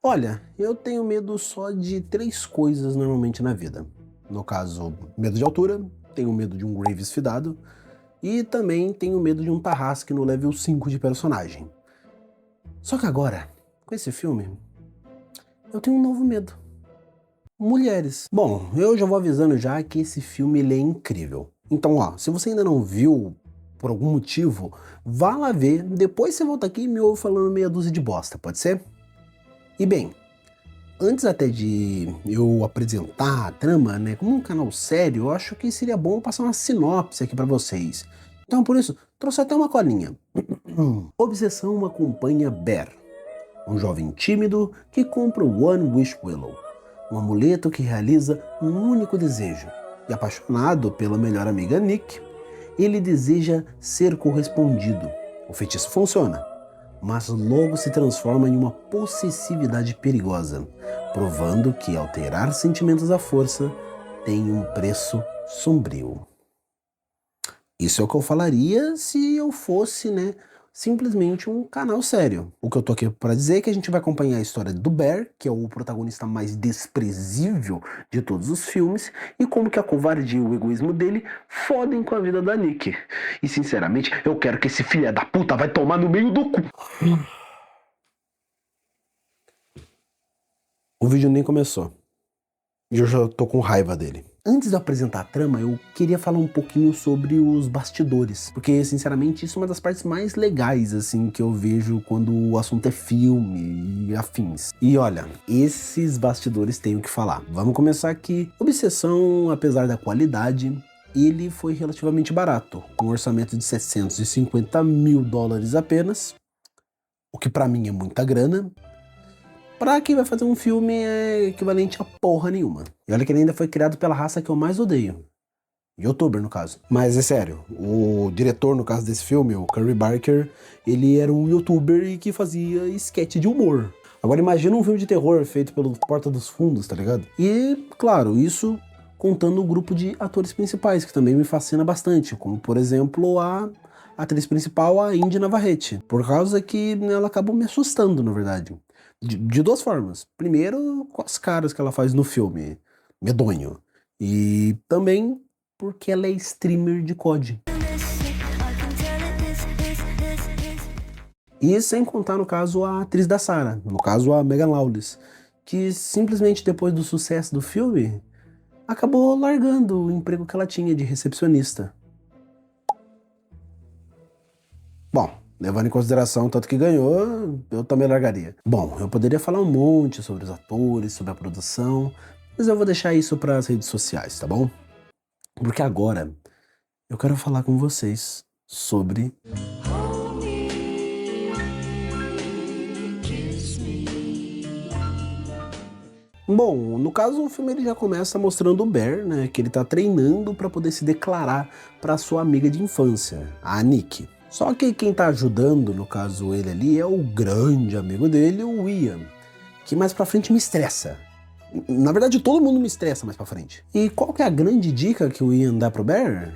Olha, eu tenho medo só de 3 coisas normalmente na vida. No caso, medo de altura, tenho medo de um Graves fidado e também tenho medo de um Tarrasque no level 5 de personagem. Só que agora, com esse filme, eu tenho um novo medo. Mulheres. Bom, eu já vou avisando já que esse filme ele é incrível. Então, ó, se você ainda não viu, por algum motivo, vá lá ver, depois você volta aqui e me ouve falando meia dúzia de bosta, pode ser? E bem, antes até de eu apresentar a trama, né, como um canal sério, eu acho que seria bom passar uma sinopse aqui pra vocês. Então, por isso, trouxe até uma colinha. Obsessão acompanha Bear, um jovem tímido que compra o One Wish Willow, um amuleto que realiza um único desejo. E apaixonado pela melhor amiga Nick, ele deseja ser correspondido. O feitiço funciona, mas logo se transforma em uma possessividade perigosa, provando que alterar sentimentos à força tem um preço sombrio. Isso é o que eu falaria se eu fosse, né, simplesmente um canal sério. O que eu tô aqui para dizer é que a gente vai acompanhar a história do Bear, que é o protagonista mais desprezível de todos os filmes, e como que a covardia e o egoísmo dele fodem com a vida da Nick. E sinceramente, eu quero que esse filho da puta vai tomar no meio do cu. O vídeo nem começou. E eu já tô com raiva dele. Antes de eu apresentar a trama, eu queria falar um pouquinho sobre os bastidores, porque, sinceramente, isso é uma das partes mais legais, assim, que eu vejo quando o assunto é filme e afins. E olha, esses bastidores têm o que falar. Vamos começar aqui. Obsessão, apesar da qualidade, ele foi relativamente barato, com um orçamento de 750 mil dólares apenas, o que pra mim é muita grana. Pra quem vai fazer um filme é equivalente a porra nenhuma. E olha que ele ainda foi criado pela raça que eu mais odeio. YouTuber, no caso. Mas é sério, o diretor, no caso desse filme, o Curry Barker, ele era um youtuber e que fazia sketch de humor. Agora imagina um filme de terror feito pelo Porta dos Fundos, tá ligado? E, claro, isso contando o grupo de atores principais, que também me fascina bastante, como, por exemplo, a atriz principal, a Indy Navarrete. Por causa que ela acabou me assustando, na verdade. De duas formas. Primeiro, com as caras que ela faz no filme. Medonho. E também porque ela é streamer de COD. E sem contar, no caso, a atriz da Sarah. No caso, a Megan Lawless. Que simplesmente depois do sucesso do filme, acabou largando o emprego que ela tinha de recepcionista. Bom, levando em consideração o tanto que ganhou, eu também largaria. Bom, eu poderia falar um monte sobre os atores, sobre a produção, mas eu vou deixar isso para as redes sociais, tá bom? Porque agora eu quero falar com vocês sobre Bom, no caso o filme ele já começa mostrando o Bear, né, que ele tá treinando para poder se declarar para sua amiga de infância, a Nick. Só que quem tá ajudando, no caso ele ali, é o grande amigo dele, o Ian, que mais pra frente me estressa. Na verdade, todo mundo me estressa mais pra frente. E qual que é a grande dica que o Ian dá pro Bear?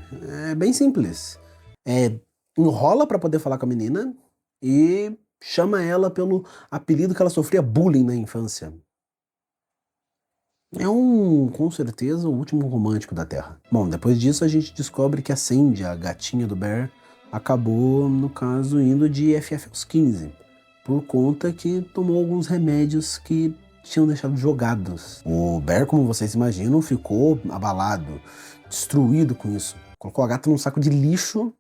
É bem simples. Enrola pra poder falar com a menina e chama ela pelo apelido que ela sofria bullying na infância. É com certeza, o último romântico da Terra. Bom, depois disso a gente descobre que a Sandy, a gatinha do Bear, acabou, no caso, indo de FF aos 15, por conta que tomou alguns remédios que tinham deixado jogados. O Bear, como vocês imaginam, ficou abalado, destruído com isso. Colocou a gata num saco de lixo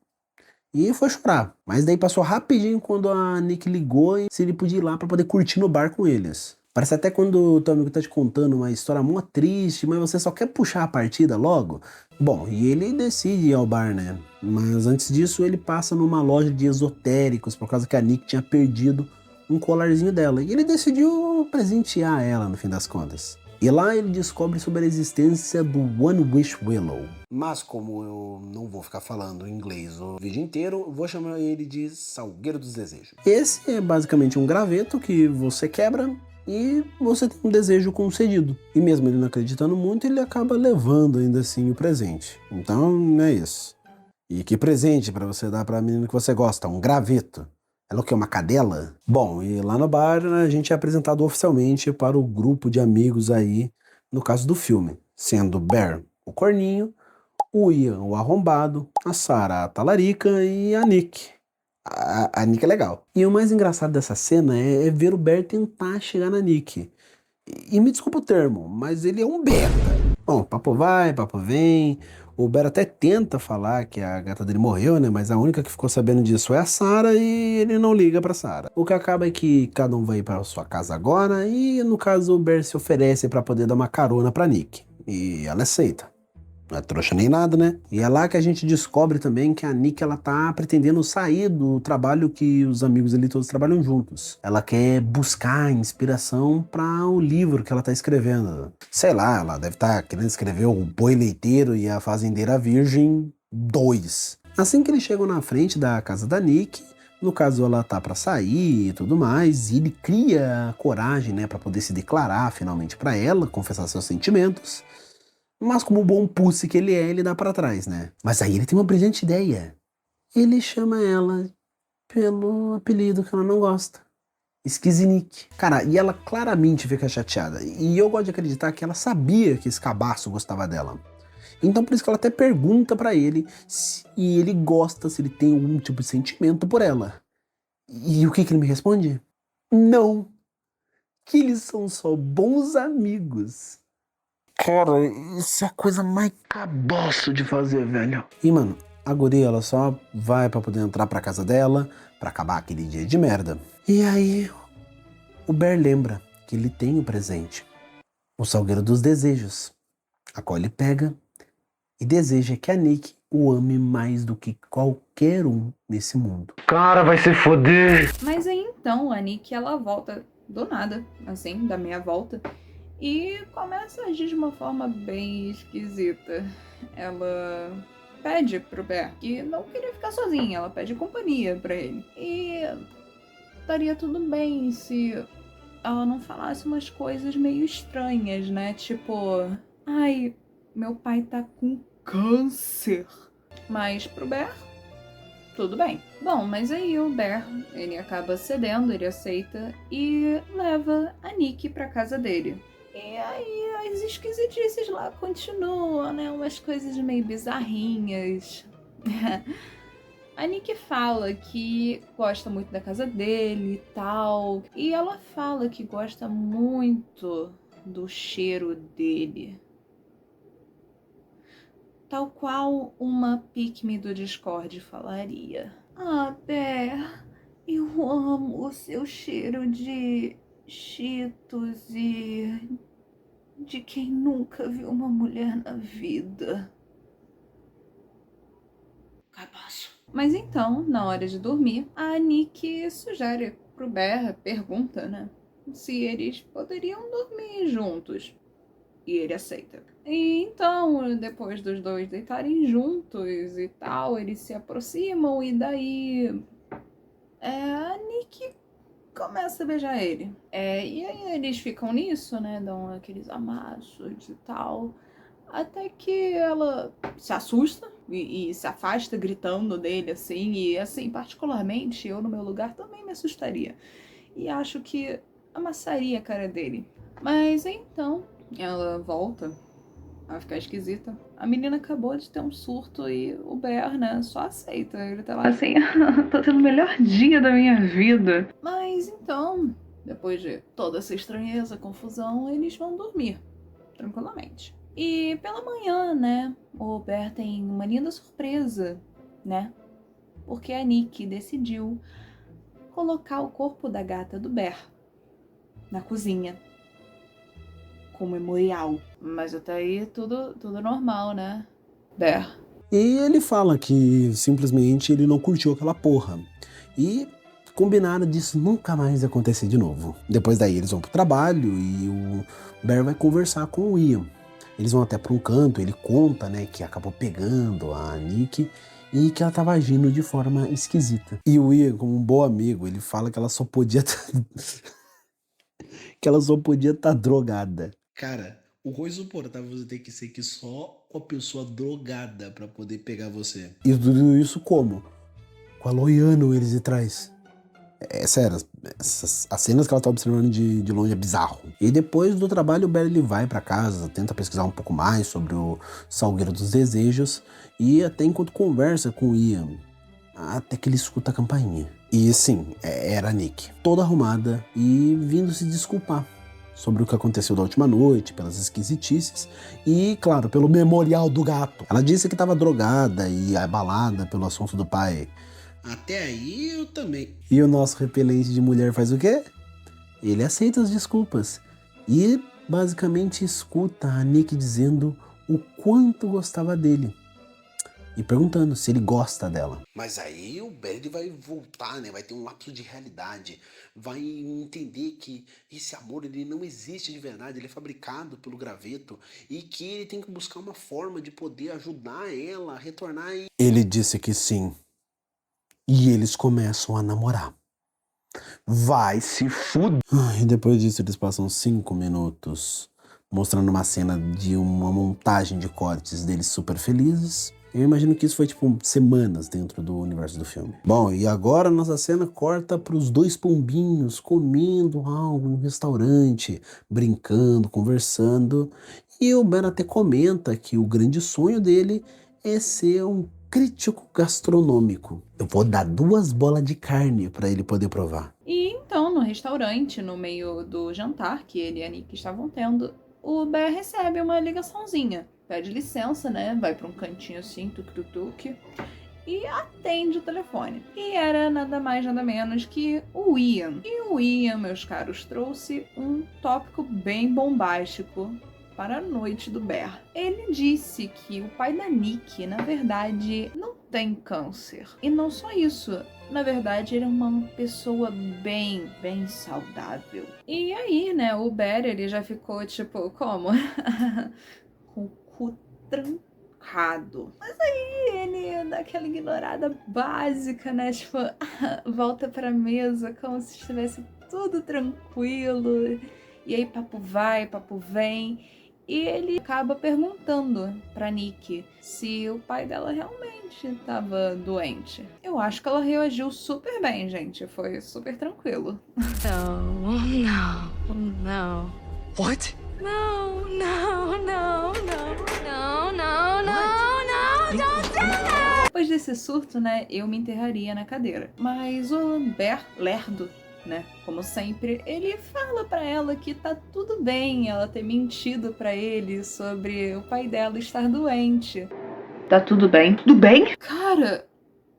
e foi chorar. Mas daí passou rapidinho quando a Nick ligou e se ele podia ir lá para poder curtir no bar com eles. Parece até quando o teu amigo tá te contando uma história mó triste, mas você só quer puxar a partida logo. Bom, e ele decide ir ao bar, né? Mas antes disso ele passa numa loja de esotéricos, por causa que a Nick tinha perdido um colarzinho dela. E ele decidiu presentear ela, no fim das contas. E lá ele descobre sobre a existência do One Wish Willow. Mas como eu não vou ficar falando inglês o vídeo inteiro, vou chamar ele de Salgueiro dos Desejos. Esse é basicamente um graveto que você quebra e você tem um desejo concedido. E mesmo ele não acreditando muito, ele acaba levando ainda assim o presente. Então é isso. E que presente para você dar para a menina que você gosta? Um graveto. Ela é o quê? Uma cadela? Bom, e lá no bar a gente é apresentado oficialmente para o grupo de amigos aí, no caso do filme, sendo Bear o corninho, o Ian o arrombado, a Sarah a talarica e a Nick. A Nick é legal. E o mais engraçado dessa cena é ver o Bear tentar chegar na Nick. E me desculpa o termo, mas ele é um beta. Bom, papo vai, papo vem. O Bear até tenta falar que a gata dele morreu, né? Mas a única que ficou sabendo disso é a Sarah e ele não liga pra Sarah. O que acaba é que cada um vai pra sua casa agora e, no caso, o Bear se oferece pra poder dar uma carona pra Nick. E ela aceita. Não é trouxa nem nada, né? E é lá que a gente descobre também que a Nick, ela tá pretendendo sair do trabalho que os amigos ali todos trabalham juntos. Ela quer buscar inspiração para o livro que ela tá escrevendo. Sei lá, ela deve estar querendo escrever O Boi Leiteiro e a Fazendeira Virgem 2. Assim que eles chegam na frente da casa da Nick, no caso ela tá para sair e tudo mais, e ele cria a coragem, né, para poder se declarar finalmente para ela, confessar seus sentimentos. Mas como bom pussy que ele é, ele dá pra trás, né? Mas aí ele tem uma brilhante ideia. Ele chama ela pelo apelido que ela não gosta. Esquizinique. Cara, e ela claramente fica chateada. E eu gosto de acreditar que ela sabia que esse cabaço gostava dela. Então por isso que ela até pergunta pra ele se ele gosta, se ele tem algum tipo de sentimento por ela. E o que que ele me responde? Não. Que eles são só bons amigos. Cara, isso é a coisa mais cabaço de fazer, velho. E, mano, a guria, ela só vai pra poder entrar pra casa dela, pra acabar aquele dia de merda. E aí, o Bear lembra que ele tem o presente. O Salgueiro dos Desejos. A qual ele pega e deseja que a Nick o ame mais do que qualquer um nesse mundo. Cara, vai se foder! Mas aí então a Nick, ela volta do nada, assim, da meia volta, e começa a agir de uma forma bem esquisita. Ela pede pro Bear que não queria ficar sozinha, ela pede companhia pra ele. E estaria tudo bem se ela não falasse umas coisas meio estranhas, né? Tipo, ai, meu pai tá com câncer. Mas pro Bear, tudo bem. Bom, mas aí o Bear, ele acaba cedendo, ele aceita e leva a Nick pra casa dele. E aí as esquisitices lá continuam, né? Umas coisas meio bizarrinhas. A Nick fala que gosta muito da casa dele e tal. E ela fala que gosta muito do cheiro dele. Tal qual uma pick-me do Discord falaria. Ah, Bear, eu amo o seu cheiro de Cheetos e de quem nunca viu uma mulher na vida. Cabaço. Mas então, na hora de dormir, a Nick sugere pro Bear, pergunta, né, se eles poderiam dormir juntos. E ele aceita. E então, depois dos dois deitarem juntos e tal, eles se aproximam e daí a Nick começa a beijar ele. E aí eles ficam nisso, né? Dão aqueles amassos e tal. Até que ela se assusta e se afasta gritando dele, assim. E assim, particularmente, eu no meu lugar também me assustaria. E acho que amassaria a cara dele. Mas então, ela volta a ficar esquisita. A menina acabou de ter um surto e o Bear, né, só aceita. Ele tá lá assim, tô tendo o melhor dia da minha vida. Mas então, depois de toda essa estranheza, confusão, eles vão dormir, tranquilamente. E pela manhã, né, o Bear tem uma linda surpresa, né? Porque a Nick decidiu colocar o corpo da gata do Bear na cozinha como memorial. Mas até aí tudo normal, né? Bear. E ele fala que simplesmente ele não curtiu aquela porra. E combinaram disso nunca mais acontecer de novo. Depois daí eles vão pro trabalho e o Bear vai conversar com o Ian. Eles vão até pra um canto, ele conta, né, que acabou pegando a Nick e que ela tava agindo de forma esquisita. E o Ian, como um bom amigo, ele fala que ela só podia que ela só podia estar drogada. Cara, o quão insuportável você tem que ser que só uma pessoa drogada pra poder pegar você. E tudo isso como? Com a Loiano eles de trás. É sério, as cenas que ela tá observando de longe é bizarro. E depois do trabalho, o Barry ele vai pra casa, tenta pesquisar um pouco mais sobre o Salgueiro dos Desejos e até enquanto conversa com o Ian, até que ele escuta a campainha. E sim, era a Nick, toda arrumada e vindo se desculpar sobre o que aconteceu da última noite, pelas esquisitices e, claro, pelo memorial do gato. Ela disse que estava drogada e abalada pelo assunto do pai. Até aí eu também. E o nosso repelente de mulher faz o quê? Ele aceita as desculpas e basicamente escuta a Nick dizendo o quanto gostava dele e perguntando se ele gosta dela. Mas aí o Barry vai voltar, né? Vai ter um lapso de realidade, vai entender que esse amor ele não existe de verdade, ele é fabricado pelo graveto e que ele tem que buscar uma forma de poder ajudar ela a retornar. Ele disse que sim. E eles começam a namorar. Vai se fuder. E depois disso eles passam 5 minutos mostrando uma cena de uma montagem de cortes deles super felizes. Eu imagino que isso foi tipo semanas dentro do universo do filme. Bom, e agora nossa cena corta pros 2 pombinhos comendo algo em um restaurante, brincando, conversando. E o Ben até comenta que o grande sonho dele é ser um crítico gastronômico. Eu vou dar 2 bolas de carne para ele poder provar. E então, no restaurante, no meio do jantar que ele e a Nick estavam tendo, o Bear recebe uma ligaçãozinha. Pede licença, né? Vai pra um cantinho assim, tuk-tuk-tuk, e atende o telefone. E era nada mais, nada menos que o Ian. E o Ian, meus caros, trouxe um tópico bem bombástico para a noite do Bear. Ele disse que o pai da Nick, na verdade, não tem câncer. E não só isso, na verdade, ele é uma pessoa bem saudável. E aí, né, o Bear, ele já ficou tipo, como? Com o cu trancado. Mas aí ele dá aquela ignorada básica, né, tipo, volta pra mesa como se estivesse tudo tranquilo. E aí papo vai, papo vem. E ele acaba perguntando pra Nick se o pai dela realmente estava doente. Eu acho que ela reagiu super bem, gente. Foi super tranquilo. No. What? No, don't do that! Depois desse surto, né, eu me enterraria na cadeira. Mas o Bear, lerdo, né, como sempre, ele fala pra ela que tá tudo bem ela ter mentido pra ele sobre o pai dela estar doente. Tá tudo bem? Tudo bem? Cara,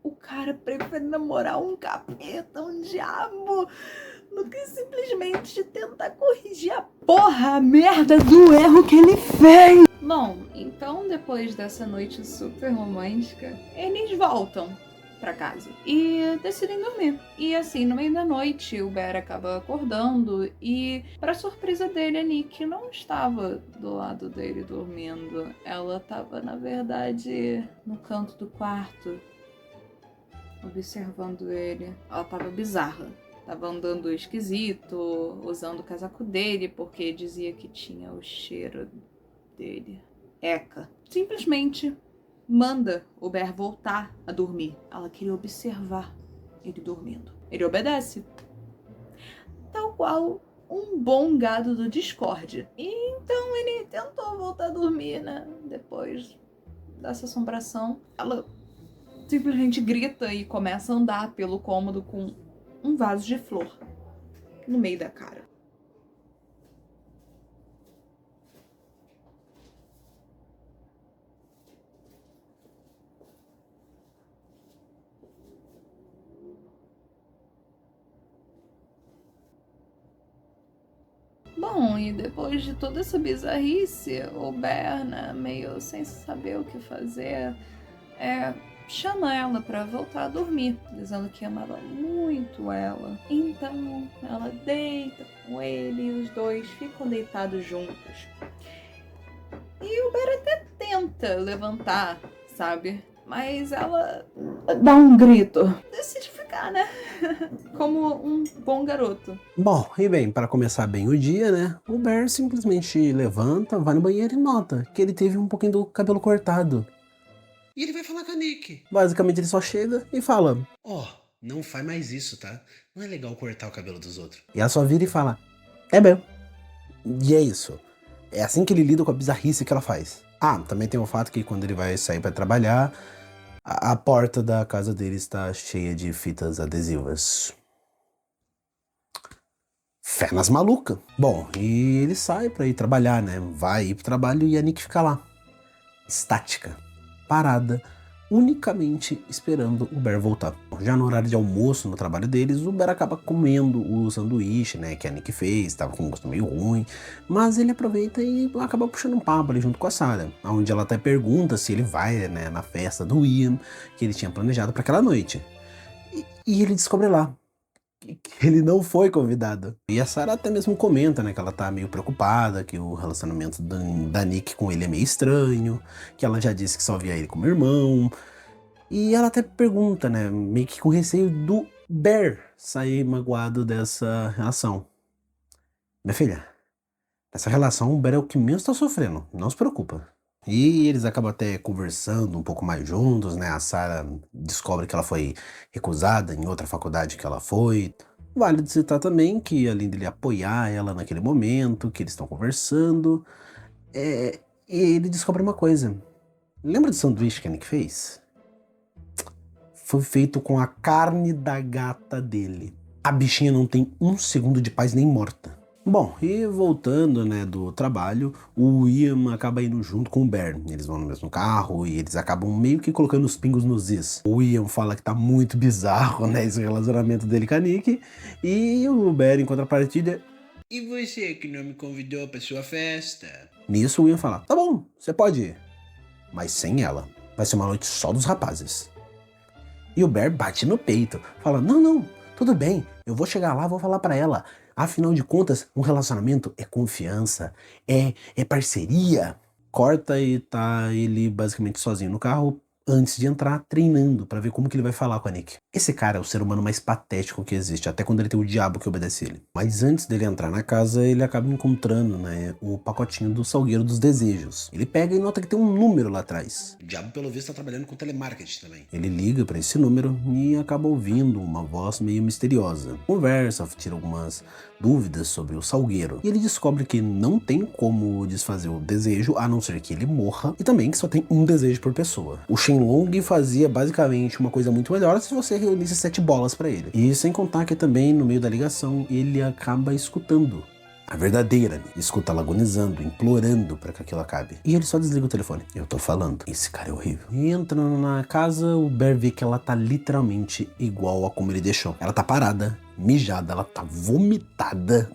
o cara prefere namorar um capeta, um diabo, do que simplesmente tentar corrigir a merda do erro que ele fez. Bom, então depois dessa noite super romântica, eles voltam pra casa e decidem dormir. E assim, no meio da noite, o Bear acaba acordando e, pra surpresa dele, a Nick não estava do lado dele dormindo. Ela estava, na verdade, no canto do quarto, observando ele. Ela estava bizarra. Tava andando esquisito, usando o casaco dele, porque dizia que tinha o cheiro dele. Eca. Simplesmente manda o Bear voltar a dormir. Ela queria observar ele dormindo. Ele obedece. Tal qual um bom gado do Discord. E então ele tentou voltar a dormir, né? Depois dessa assombração. Ela simplesmente grita e começa a andar pelo cômodo com um vaso de flor no meio da cara. Bom, e depois de toda essa bizarrice, o Bear, né, meio sem saber o que fazer, chama ela pra voltar a dormir, dizendo que amava muito ela. Então, ela deita com ele e os dois ficam deitados juntos. E o Bear até tenta levantar, sabe? Mas ela dá um grito. Decide ficar, né? Como um bom garoto. Bom, e bem, para começar bem o dia, né? O Bear simplesmente levanta, vai no banheiro e nota que ele teve um pouquinho do cabelo cortado. E ele vai falar com a Nick. Basicamente ele só chega e fala: Ó, não faz mais isso, tá? Não é legal cortar o cabelo dos outros. E ela só vira e fala, é bem. E é isso. É assim que ele lida com a bizarrice que ela faz. Ah, também tem o fato que quando ele vai sair pra trabalhar, a porta da casa dele está cheia de fitas adesivas. Fé nas malucas. Bom, e ele sai pra ir trabalhar, né? Vai ir pro trabalho e a Nick fica lá. Estática. Parada. Unicamente esperando o Bear voltar. Já no horário de almoço no trabalho deles, o Bear acaba comendo o sanduíche, né, que a Nick fez, tava com um gosto meio ruim, mas ele aproveita e acaba puxando um papo ali junto com a Sarah, onde ela até pergunta se ele vai, né, na festa do Ian, que ele tinha planejado para aquela noite. E ele descobre lá que ele não foi convidado. E a Sarah até mesmo comenta, né, que ela tá meio preocupada, que o relacionamento da Nick com ele é meio estranho, que ela já disse que só via ele como irmão. E ela até pergunta, né, meio que com receio do Bear sair magoado dessa relação. Minha filha, nessa relação o Bear é o que menos tá sofrendo, não se preocupa. E eles acabam até conversando um pouco mais juntos, né? A Sarah descobre que ela foi recusada em outra faculdade que ela foi. Vale de citar também que, além dele apoiar ela naquele momento, que eles estão conversando, ele descobre uma coisa. Lembra do sanduíche que a Nick fez? Foi feito com a carne da gata dele. A bichinha não tem um segundo de paz nem morta. Bom, e voltando, né, do trabalho, o Ian acaba indo junto com o Bear. Eles vão no mesmo carro e eles acabam meio que colocando os pingos nos is. O Ian fala que tá muito bizarro, né, esse relacionamento dele com a Nick. E o Bear, em contrapartida, e você que não me convidou pra sua festa? Nisso o Ian fala, tá bom, você pode ir, mas sem ela. Vai ser uma noite só dos rapazes. E o Bear bate no peito, fala, não, tudo bem, eu vou chegar lá, vou falar pra ela. Afinal de contas, um relacionamento é confiança, é parceria. Corta e tá ele basicamente sozinho no carro antes de entrar treinando pra ver como que ele vai falar com a Nick. Esse cara é o ser humano mais patético que existe, até quando ele tem o diabo que obedece ele. Mas antes dele entrar na casa, ele acaba encontrando, né, o pacotinho do Salgueiro dos Desejos. Ele pega e nota que tem um número lá atrás. O diabo, pelo visto, tá trabalhando com telemarketing também. Ele liga pra esse número e acaba ouvindo uma voz meio misteriosa. Conversa, tira algumas dúvidas sobre o Salgueiro. E ele descobre que não tem como desfazer o desejo, a não ser que ele morra, e também que só tem um desejo por pessoa. O Shenlong fazia basicamente uma coisa muito melhor se você reunisse 7 bolas pra ele. E sem contar que também, no meio da ligação, ele acaba escutando a verdadeira, escuta ela agonizando, implorando pra que aquilo acabe. E ele só desliga o telefone. Eu tô falando, esse cara é horrível. E entrando na casa, o Bear vê que ela tá literalmente igual a como ele deixou. Ela tá parada, mijada, ela tá vomitada.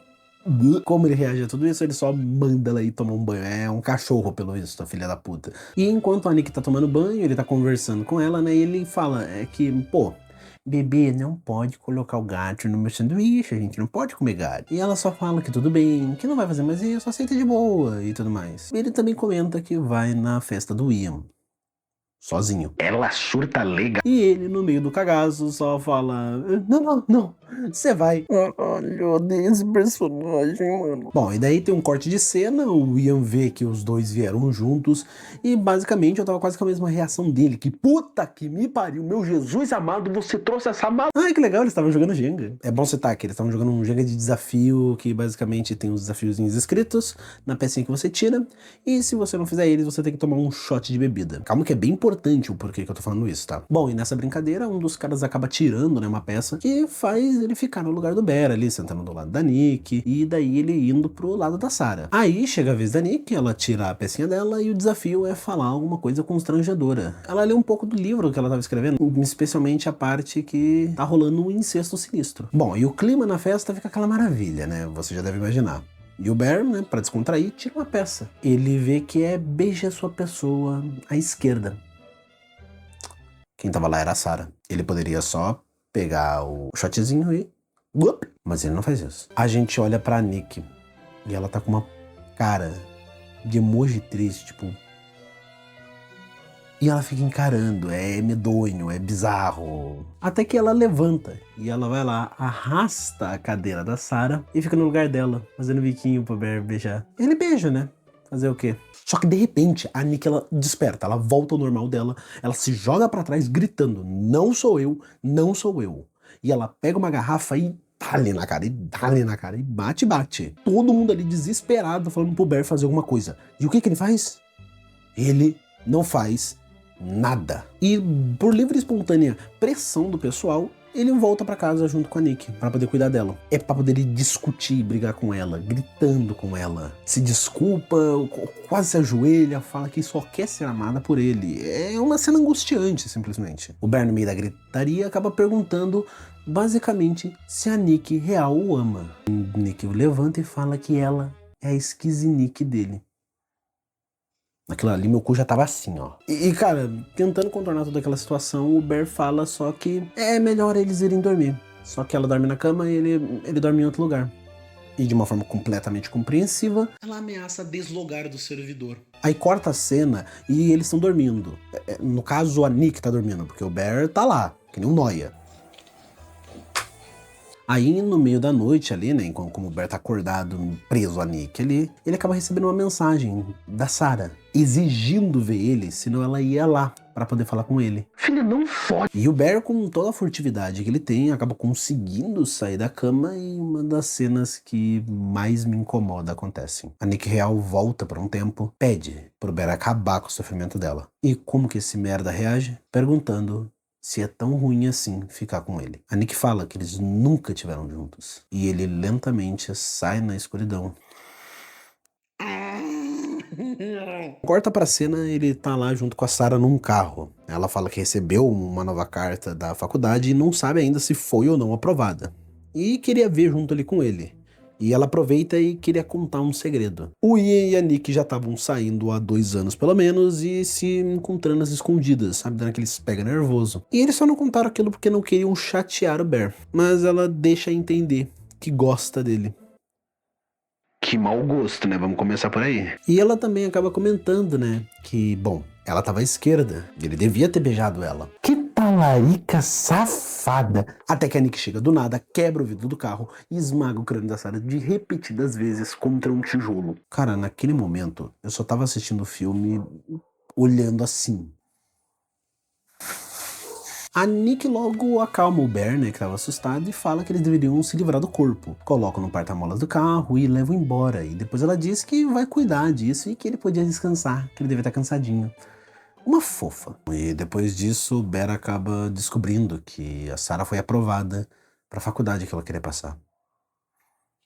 Como ele reage a tudo isso, ele só manda ela ir tomar um banho. É um cachorro, pelo visto, a filha da puta. E enquanto a Nick tá tomando banho, ele tá conversando com ela, né? E ele fala bebê, não pode colocar o gato no meu sanduíche, a gente não pode comer gato. E ela só fala que tudo bem, que não vai fazer mais isso, aceita de boa e tudo mais. Ele também comenta que vai na festa do Ian. Sozinho. Ela surta legal. E ele, no meio do cagaço, só fala, não, você vai. Olha, eu odeio esse personagem, mano. Bom, e daí tem um corte de cena, o Ian vê que os dois vieram juntos, e basicamente eu tava quase com a mesma reação dele, que puta que me pariu, meu Jesus amado, você trouxe essa mala. Ai, que legal, eles estavam jogando Jenga. É bom citar que eles estavam jogando um Jenga de desafio, que basicamente tem os desafiozinhos escritos na pecinha que você tira, e se você não fizer eles, você tem que tomar um shot de bebida. Calma que é bem importante o porquê que eu tô falando isso, tá? Bom, e nessa brincadeira, um dos caras acaba tirando, né, uma peça que faz ele ficar no lugar do Bear ali, sentando do lado da Nick, e daí ele indo pro lado da Sarah. Aí chega a vez da Nick, ela tira a pecinha dela e o desafio é falar alguma coisa constrangedora. Ela lê um pouco do livro que ela tava escrevendo, especialmente a parte que tá rolando um incesto sinistro. Bom, e o clima na festa fica aquela maravilha, né? Você já deve imaginar. E o Bear, né, pra descontrair, tira uma peça. Ele vê que é beija sua pessoa à esquerda. Quem tava lá era a Sarah. Ele poderia só pegar o shotzinho e... Mas ele não faz isso. A gente olha pra Nick e ela tá com uma cara de emoji triste, tipo... E ela fica encarando, é medonho, é bizarro. Até que ela levanta e ela vai lá, arrasta a cadeira da Sarah e fica no lugar dela, fazendo biquinho pro Bear beijar. Ele beija, né? Fazer o quê? Só que de repente a Nick, ela desperta, ela volta ao normal dela, ela se joga pra trás gritando, não sou eu, não sou eu. E ela pega uma garrafa e dá-lhe na cara, e dá-lhe na cara, e bate, bate. Todo mundo ali desesperado falando pro Bear fazer alguma coisa. E o que ele faz? Ele não faz nada. E por livre e espontânea pressão do pessoal, ele volta pra casa junto com a Nick pra poder cuidar dela. É pra poder discutir, brigar com ela, gritando com ela. Se desculpa, quase se ajoelha, fala que só quer ser amada por ele. É uma cena angustiante, simplesmente. O Bear, no meio da gritaria, acaba perguntando, basicamente, se a Nick real o ama. Nick levanta e fala que ela é a esquizinique dele. Naquilo ali, meu cu já tava assim, ó. E, cara, tentando contornar toda aquela situação, o Bear fala só que é melhor eles irem dormir. Só que ela dorme na cama e ele dorme em outro lugar. E de uma forma completamente compreensiva, ela ameaça deslogar do servidor. Aí corta a cena e eles estão dormindo. No caso, a Nick tá dormindo, porque o Bear tá lá, que nem um noia. Aí, no meio da noite ali, né, como o Bear tá acordado, preso a Nick, ele acaba recebendo uma mensagem da Sarah, exigindo ver ele, senão ela ia lá pra poder falar com ele. Filha, não fode! E o Bear, com toda a furtividade que ele tem, acaba conseguindo sair da cama e uma das cenas que mais me incomoda acontece. A Nick real volta por um tempo, pede pro Bear acabar com o sofrimento dela. E como que esse merda reage? Perguntando se é tão ruim assim ficar com ele. A Nick fala que eles nunca estiveram juntos. E ele lentamente sai na escuridão. Corta pra cena, ele tá lá junto com a Sarah num carro. Ela fala que recebeu uma nova carta da faculdade e não sabe ainda se foi ou não aprovada. E queria ver junto ali com ele. E ela aproveita e queria contar um segredo. O Ian e a Nick já estavam saindo há 2 anos pelo menos e se encontrando às escondidas, sabe, dando aqueles pega nervoso. E eles só não contaram aquilo porque não queriam chatear o Bear. Mas ela deixa entender que gosta dele. Que mau gosto, né? Vamos começar por aí. E ela também acaba comentando, né, que, bom, ela tava à esquerda, ele devia ter beijado ela. Que talarica safada! Até que a Nick chega do nada, quebra o vidro do carro e esmaga o crânio da Sarah de repetidas vezes contra um tijolo. Cara, naquele momento, eu só tava assistindo o filme olhando assim. A Nick logo acalma o Bear, né, que tava assustado, e fala que eles deveriam se livrar do corpo. Colocam no porta-malas do carro e levam embora. E depois ela diz que vai cuidar disso e que ele podia descansar, que ele devia estar cansadinho. Uma fofa. E depois disso, o Bear acaba descobrindo que a Sarah foi aprovada para a faculdade que ela queria passar.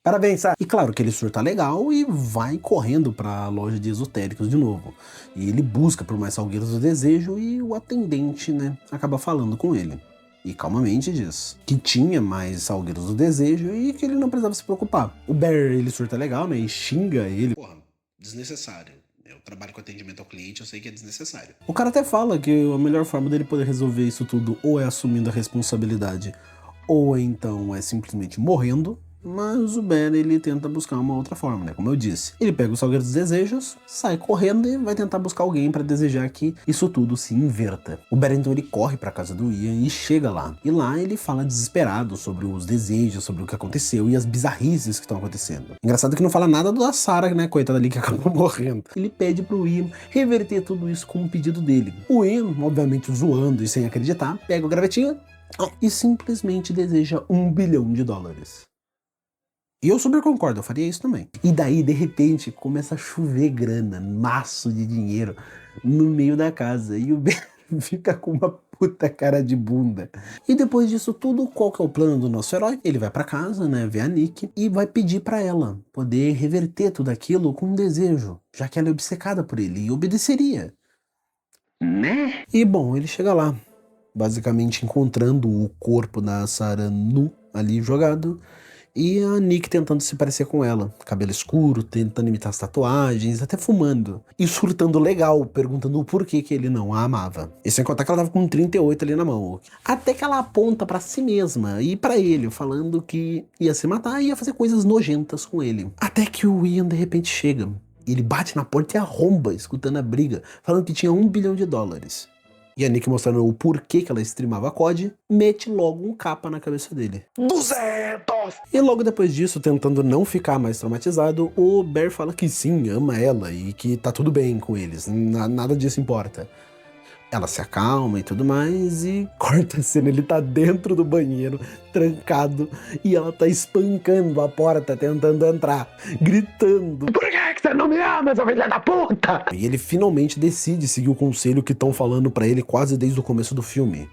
Parabéns, Sarah! E claro que ele surta legal e vai correndo para a loja de esotéricos de novo. E ele busca por mais salgueiros do desejo e o atendente, né, acaba falando com ele. E calmamente diz que tinha mais salgueiros do desejo e que ele não precisava se preocupar. O Bear, ele surta legal, né, e xinga ele. Porra, desnecessário. Eu trabalho com atendimento ao cliente, eu sei que é desnecessário. O cara até fala que a melhor forma dele poder resolver isso tudo ou é assumindo a responsabilidade ou então é simplesmente morrendo. Mas o Bear, ele tenta buscar uma outra forma, né? Como eu disse. Ele pega os salgueiros dos desejos, sai correndo e vai tentar buscar alguém pra desejar que isso tudo se inverta. O Bear, então, ele corre pra casa do Ian e chega lá. E lá ele fala desesperado sobre os desejos, sobre o que aconteceu e as bizarrices que estão acontecendo. Engraçado que não fala nada da Sarah, né? Coitada ali que acabou morrendo. Ele pede pro Ian reverter tudo isso com um pedido dele. O Ian, obviamente zoando e sem acreditar, pega o gravetinho e simplesmente deseja $1 bilhão. E eu super concordo, eu faria isso também. E daí, de repente, começa a chover grana, maço de dinheiro no meio da casa. E o Bear fica com uma puta cara de bunda. E depois disso tudo, qual que é o plano do nosso herói? Ele vai pra casa, né, ver a Nick e vai pedir pra ela poder reverter tudo aquilo com um desejo, já que ela é obcecada por ele e obedeceria. Né? E bom, ele chega lá, basicamente encontrando o corpo da Sarah nu ali jogado. E a Nick tentando se parecer com ela. Cabelo escuro, tentando imitar as tatuagens, até fumando. E surtando legal, perguntando o porquê que ele não a amava. E sem contar que ela tava com 38 ali na mão. Até que ela aponta pra si mesma e pra ele, falando que ia se matar e ia fazer coisas nojentas com ele. Até que o Ian de repente chega. Ele bate na porta e arromba, escutando a briga, falando que tinha $1 bilhão. E a Nick, mostrando o porquê que ela streamava COD, mete logo um capa na cabeça dele. 200! E logo depois disso, tentando não ficar mais traumatizado, o Bear fala que sim, ama ela e que tá tudo bem com eles, nada disso importa. Ela se acalma e tudo mais e corta a cena, ele tá dentro do banheiro, trancado, e ela tá espancando a porta, tentando entrar, gritando: "Por que você não me ama, sua filha da puta?" E ele finalmente decide seguir o conselho que estão falando pra ele quase desde o começo do filme.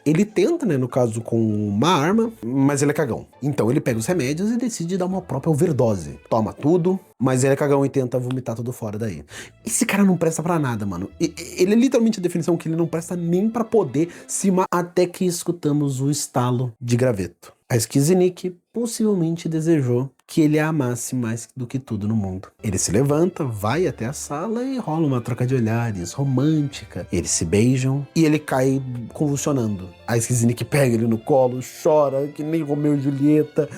Ele tenta, né, no caso, com uma arma, mas ele é cagão. Então ele pega os remédios e decide dar uma própria overdose. Toma tudo, mas ele é cagão e tenta vomitar tudo fora daí. Esse cara não presta pra nada, mano. Ele é literalmente a definição que ele não presta nem pra poder se matar. Até que escutamos o estalo de graveto. A Skiznik possivelmente desejou que ele a amasse mais do que tudo no mundo. Ele se levanta, vai até a sala e rola uma troca de olhares romântica. Eles se beijam e ele cai convulsionando. A Skiznik pega ele no colo, chora que nem Romeu e Julieta.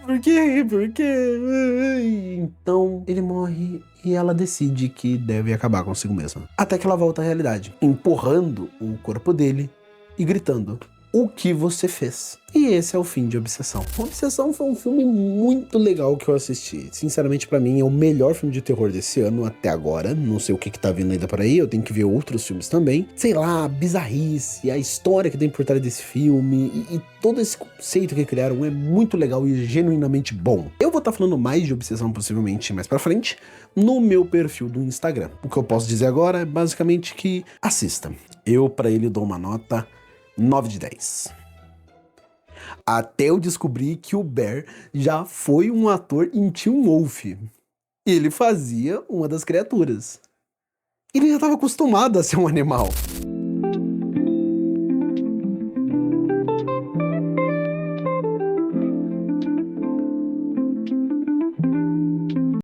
Por quê? Por quê? Então ele morre e ela decide que deve acabar consigo mesma. Até que ela volta à realidade, empurrando o corpo dele e gritando: "O que você fez?" E esse é o fim de Obsessão. Obsessão foi um filme muito legal que eu assisti. Sinceramente, pra mim, é o melhor filme de terror desse ano até agora. Não sei o que tá vindo ainda por aí, eu tenho que ver outros filmes também. Sei lá, a bizarrice, a história que tem por trás desse filme e todo esse conceito que criaram é muito legal e genuinamente bom. Eu vou estar falando mais de Obsessão, possivelmente, mais pra frente, no meu perfil do Instagram. O que eu posso dizer agora é basicamente que assista. Eu, pra ele, dou uma nota 9 de 10. Até eu descobri que o Bear já foi um ator em Teen Wolf. Ele fazia uma das criaturas. Ele já estava acostumado a ser um animal.